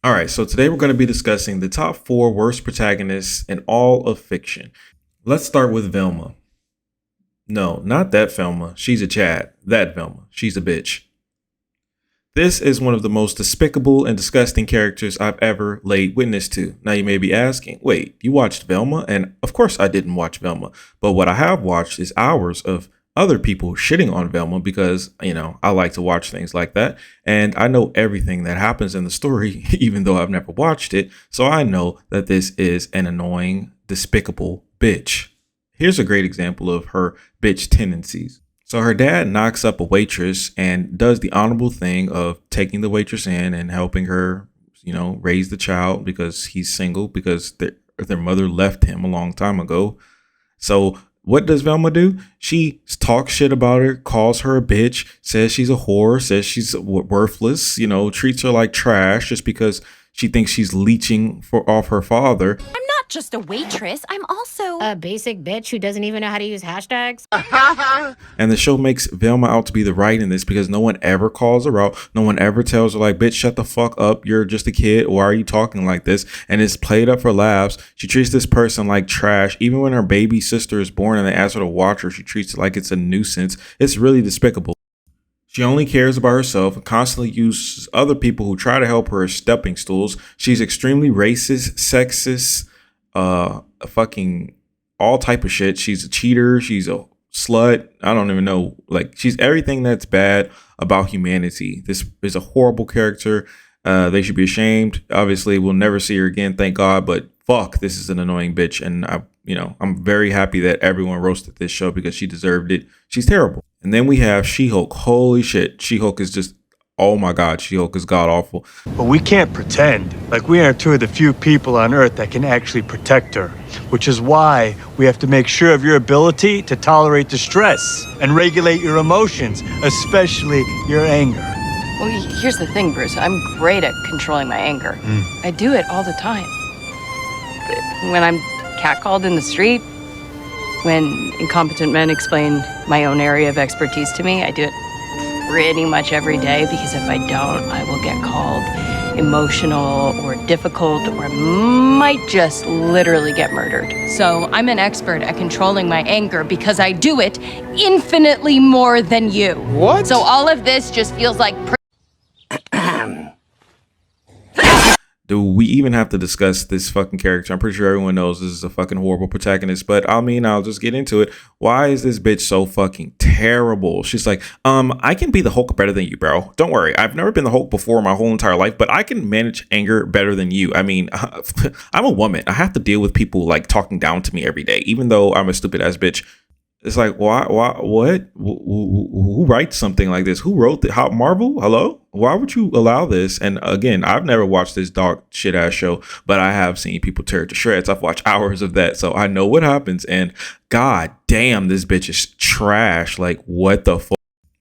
All right, so today we're going to be discussing the top 4 worst protagonists in all of fiction. Let's start with Velma. No, not that Velma. She's a Chad. That Velma. She's a bitch. This is one of the most despicable and disgusting characters I've ever laid witness to. Now you may be asking, wait, you watched Velma? And of course I didn't watch Velma. But what I have watched is hours of other people shitting on Velma because, I like to watch things like that. And I know everything that happens in the story, even though I've never watched it. So I know that this is an annoying, despicable bitch. Here's a great example of her bitch tendencies. So her dad knocks up a waitress and does the honorable thing of taking the waitress in and helping her, raise the child because he's single because their mother left him a long time ago. So what does Velma do? She talks shit about her, calls her a bitch, says she's a whore, says she's worthless, treats her like trash just because she thinks she's leeching off her father. I'm not just a waitress. I'm also a basic bitch who doesn't even know how to use hashtags. And the show makes Velma out to be the right in this because no one ever calls her out. No one ever tells her like, bitch, shut the fuck up. You're just a kid. Why are you talking like this? And it's played up for laughs. She treats this person like trash. Even when her baby sister is born and they ask her to watch her, she treats it like it's a nuisance. It's really despicable. She only cares about herself and constantly uses other people who try to help her as stepping stools. She's extremely racist, sexist, fucking all type of shit. She's a cheater. She's a slut. I don't even know. Like, she's everything that's bad about humanity. This is a horrible character. They should be ashamed. Obviously, we'll never see her again, thank God. But fuck, this is an annoying bitch. And I'm very happy that everyone roasted this show because she deserved it. She's terrible. And then we have She-Hulk. Holy shit. She-Hulk is just, oh my God, She-Hulk is god awful. But we can't pretend like we aren't two of the few people on Earth that can actually protect her, which is why we have to make sure of your ability to tolerate distress and regulate your emotions, especially your anger. Well, here's the thing, Bruce. I'm great at controlling my anger. I do it all the time. But when I'm catcalled in the street, when incompetent men explain my own area of expertise to me, I do it pretty much every day, because if I don't, I will get called emotional or difficult, or I might just literally get murdered. So I'm an expert at controlling my anger because I do it infinitely more than you. What? So all of this just feels like Do we even have to discuss this fucking character? I'm pretty sure everyone knows this is a fucking horrible protagonist, but I'll just get into it. Why is this bitch so fucking terrible? She's like, I can be the Hulk better than you, bro. Don't worry. I've never been the Hulk before my whole entire life, but I can manage anger better than you. I mean, I'm a woman. I have to deal with people like talking down to me every day, even though I'm a stupid ass bitch. It's like, why, what? Who writes something like this? Who wrote it? How, Marvel? Hello? Why would you allow this? And again, I've never watched this dog shit ass show, but I have seen people tear it to shreds. I've watched hours of that, so I know what happens. And god damn, this bitch is trash. Like, what the fuck?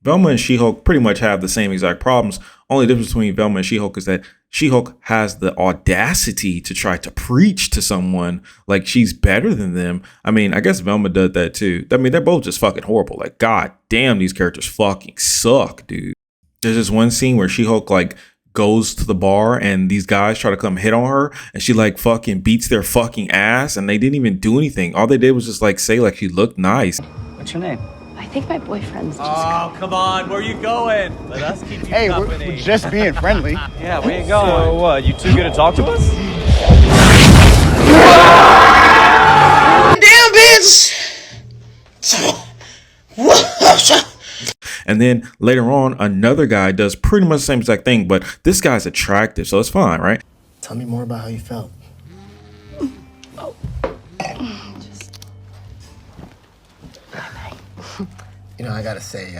Velma and She-Hulk pretty much have the same exact problems. Only difference between Velma and She-Hulk is that She-Hulk has the audacity to try to preach to someone like she's better than them. I mean, I guess Velma did that too. I mean, they're both just fucking horrible. Like, god damn, these characters fucking suck, dude. There's this one scene where She-Hulk like goes to the bar and these guys try to come hit on her and she like fucking beats their fucking ass and they didn't even do anything. All they did was just like say like she looked nice. What's your name? I think my boyfriend's just... Oh, come on. Where you going? Let us keep you Hey, company. we're just being friendly. Yeah, where you going? So what, you too good to talk to us? Damn, bitch! And then later on, another guy does pretty much the same exact thing, but this guy's attractive, so it's fine, right? Tell me more about how you felt. I gotta say,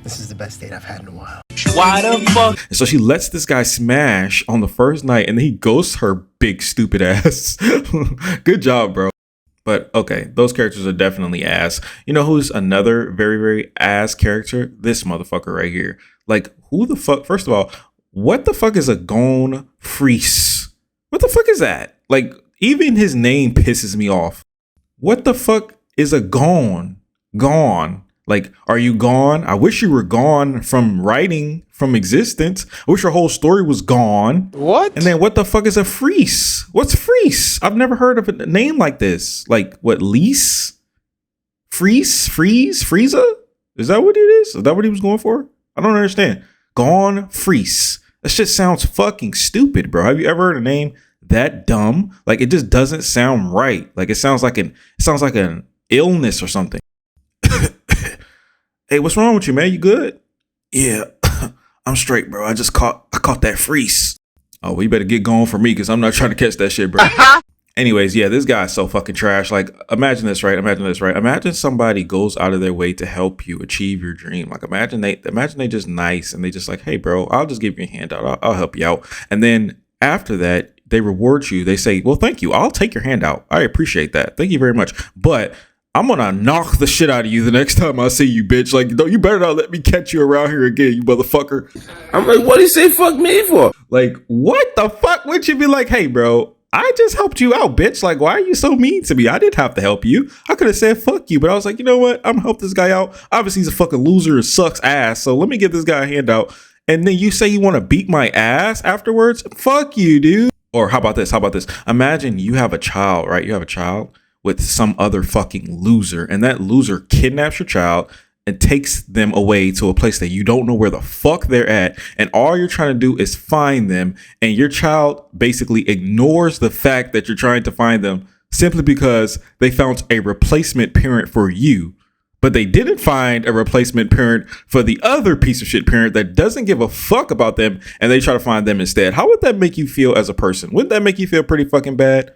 this is the best date I've had in a while. Why the fuck? And so she lets this guy smash on the first night and then he ghosts her big stupid ass. Good job, bro. But okay, those characters are definitely ass. You know who's another very, very ass character? This motherfucker right here. Like, who the fuck? First of all, what the fuck is a gone freeze? What the fuck is that? Like, even his name pisses me off. What the fuck is a gone? Like, are you gone? I wish you were gone from writing, from existence. I wish your whole story was gone. What? And then what the fuck is a freeze? What's freeze? I've never heard of a name like this. Like, what, lease? Freeze? Frieza? Is that what it is? Is that what he was going for? I don't understand. Gone freeze. That shit sounds fucking stupid, bro. Have you ever heard a name that dumb? Like, it just doesn't sound right. Like, it sounds like an illness or something. Hey, what's wrong with you, man? You good? Yeah, I'm straight, bro. I caught that freeze. Oh, well, you better get going for me because I'm not trying to catch that shit, bro. Anyways, yeah, this guy's so fucking trash. Like, imagine this, right? Imagine somebody goes out of their way to help you achieve your dream. Like, imagine they just nice and they just like, hey, bro, I'll just give you a handout. I'll help you out. And then after that, they reward you. They say, well, thank you. I'll take your handout. I appreciate that. Thank you very much. But I'm gonna knock the shit out of you the next time I see you, bitch. Like, you better not let me catch you around here again, you motherfucker. I'm like, what do you say fuck me for? Like, what the fuck would you be like, hey, bro, I just helped you out, bitch. Like, why are you so mean to me? I didn't have to help you. I could have said fuck you, but I was like, you know what? I'm gonna help this guy out. Obviously, he's a fucking loser and sucks ass. So let me give this guy a handout. And then you say you want to beat my ass afterwards? Fuck you, dude. Or how about this? Imagine you have a child, right? You have a child with some other fucking loser, and that loser kidnaps your child and takes them away to a place that you don't know where the fuck they're at, and all you're trying to do is find them, and your child basically ignores the fact that you're trying to find them simply because they found a replacement parent for you, but they didn't find a replacement parent for the other piece of shit parent that doesn't give a fuck about them, and they try to find them instead. How would that make you feel as a person? Wouldn't that make you feel pretty fucking bad?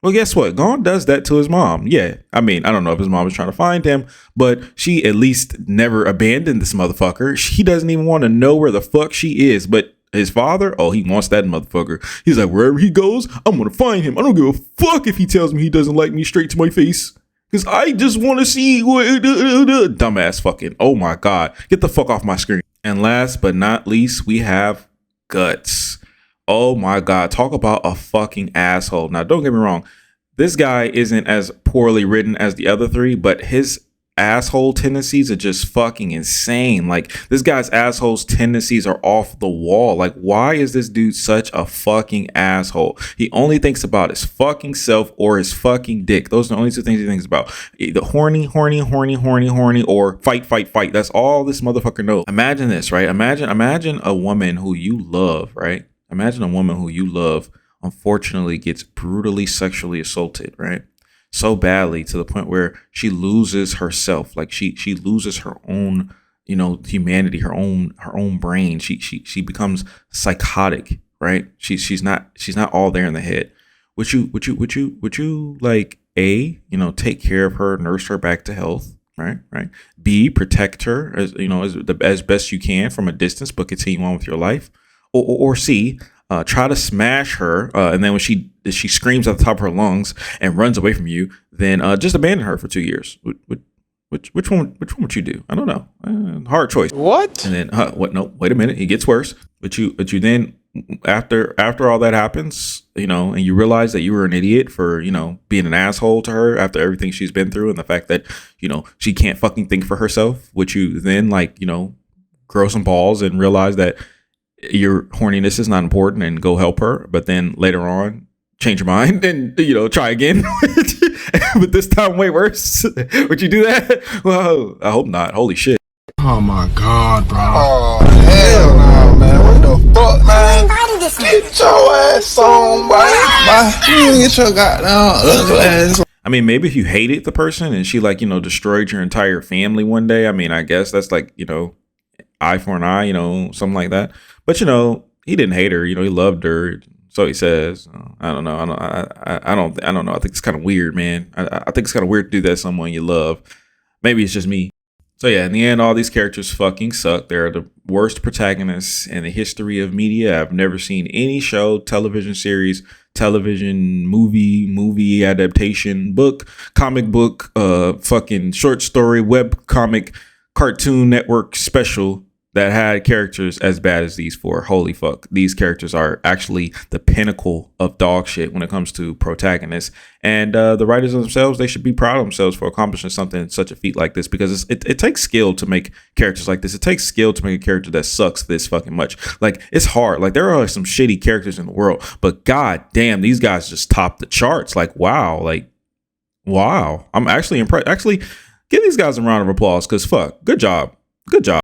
Well, guess what? Gon does that to his mom. Yeah. I mean, I don't know if his mom was trying to find him, but she at least never abandoned this motherfucker. She doesn't even want to know where the fuck she is. But his father, oh, he wants that motherfucker. He's like, wherever he goes, I'm going to find him. I don't give a fuck if he tells me he doesn't like me straight to my face. Because I just want to see what dumbass fucking. Oh, my God. Get the fuck off my screen. And last but not least, we have Guts. Oh my God, talk about a fucking asshole. Now, don't get me wrong. This guy isn't as poorly written as the other three, but his asshole tendencies are just fucking insane. Like, this guy's asshole's tendencies are off the wall. Like, why is this dude such a fucking asshole? He only thinks about his fucking self or his fucking dick. Those are the only two things he thinks about. Either horny, or fight. That's all this motherfucker knows. Imagine this, right? Imagine a woman who you love, right? Imagine a woman who you love, unfortunately, gets brutally sexually assaulted, right? So badly to the point where she loses herself. Like she loses her own, humanity, her own brain. She becomes psychotic, right? She's not all there in the head. Would you like take care of her, nurse her back to health, right? B, protect her as best you can from a distance, but continue on with your life. Or C, try to smash her, and then when she screams at the top of her lungs and runs away from you, then just abandon her for 2 years. Which one would you do? I don't know. Hard choice. What? And then what? No, wait a minute. It gets worse. But you then after all that happens, and you realize that you were an idiot for being an asshole to her after everything she's been through and the fact that she can't fucking think for herself. Would you then grow some balls and realize that your horniness is not important and go help her, but then later on change your mind and try again but this time way worse? Would you do that? Well, I hope not. Holy shit. Oh my God, bro. Oh hell no, man. What the fuck, man? Get your ass on, boy. Get your goddamn ass on. I mean, maybe if you hated the person and she destroyed your entire family one day, I mean, I guess that's eye for an eye, something like that. But he didn't hate her. He loved her. So he says. I don't know. I don't know. I think it's kind of weird, man. I think it's kind of weird to do that to someone you love. Maybe it's just me. So yeah, in the end, all these characters fucking suck. They're the worst protagonists in the history of media. I've never seen any show, television series, television, movie adaptation, book, comic book, fucking short story, web comic, Cartoon Network special that had characters as bad as these four. Holy fuck. These characters are actually the pinnacle of dog shit when it comes to protagonists. And the writers themselves, they should be proud of themselves for accomplishing something, such a feat like this, because it takes skill to make characters like this. It takes skill to make a character that sucks this fucking much. Like, it's hard. Like, there are some shitty characters in the world, but god damn, these guys just top the charts. Like, wow. Like, wow. I'm actually impressed. Actually, give these guys a round of applause, because fuck, good job. Good job.